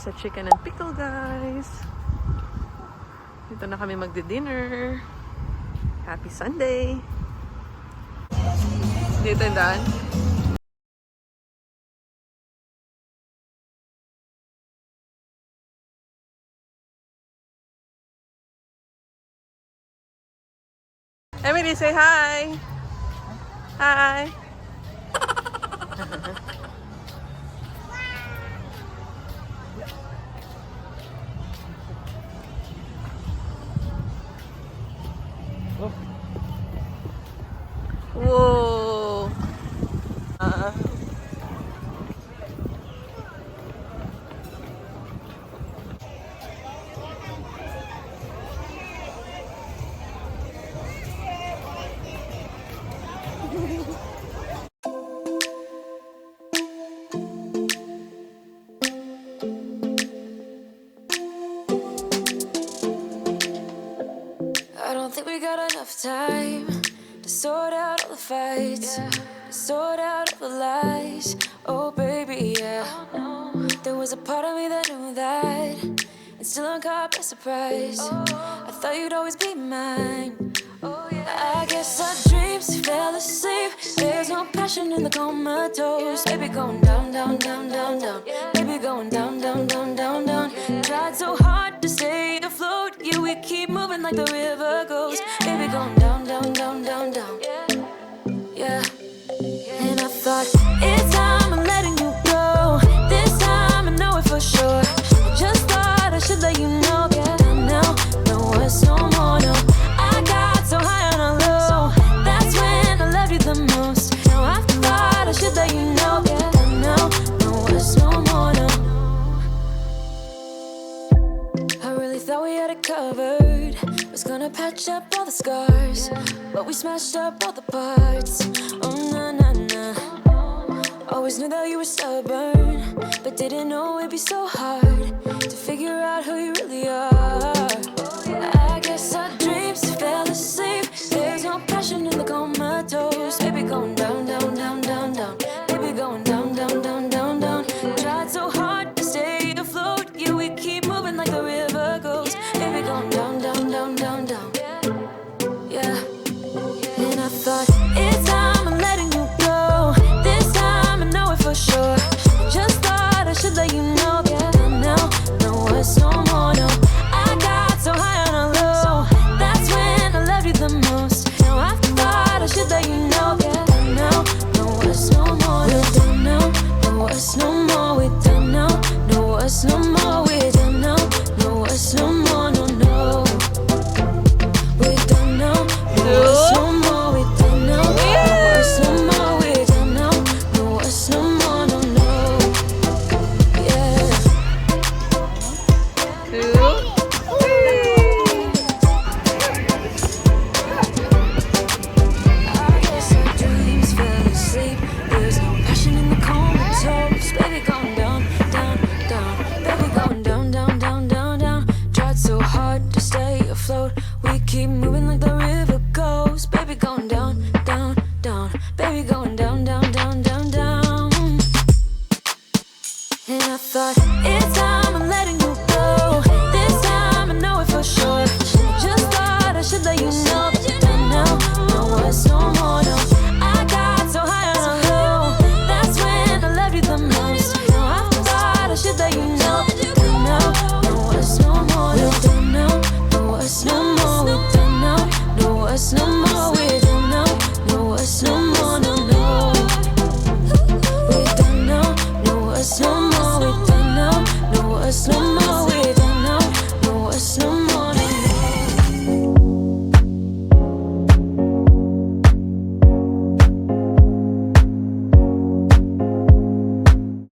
sa chicken and pickle, guys. Dito na kami magdi-dinner. Happy Sunday! Dito yung daan. Emily, say hi! Hi! Whoa! I don't think we got enough time to sort out all the fights, to sort out all the lies. Oh baby, yeah. There was a part of me that knew that, and still I'm caught by surprise. I thought you'd always be mine. I guess our dreams fell asleep. There's no passion in the comatose. Baby going down, down, down, down, down. Baby going down, down, down, down, down. Tried so hard to stay afloat. Yeah, we keep moving like the river goes. Baby going down, down, down, down, down. Yeah. And I thought, it's time I'm letting you go. This time I know it for sure. I just thought I should let you know. Yeah, now, no words no more, no. I got so high on a low. That's when I loved you the most. Now I thought I should let you know. Yeah, now, no words no more, no. I really thought we had it covered. Was gonna patch up all the scars, but we smashed up all the parts. Oh na na na. Always knew that you were stubborn, but didn't know it'd be so hard to figure out who you really are. I guess our dreams fell asleep. There's no passion in the comatose. Baby going down, down, down, down, down. Baby going down, down, down, down, down. Tried so hard to stay afloat. Yeah, we keep moving like the river goes. Baby going down, down, down, down, down. Yeah. And I thought, it's time I'm letting you go. This time I know it for sure. Just thought I should let you know. Yeah, now, no words no more, no. I got so high on a low. That's when I loved you the most. Now I thought I should let you know. Yeah, now, no words no more, no. We're done now, no words no more. We're done now, no words no more. We're done now, no words no more, no, no. We're done now, no words no more. We're done now, no words no more. We're done now, no words no more, no, no. Yeah. I guess our dreams fell asleep. There's no passion in the comatose. Baby going down, down, down. Baby going down, down, down, down, down. Tried so hard to stay afloat. We keep moving like the river goes. Baby going down, down, down. Baby going down, down.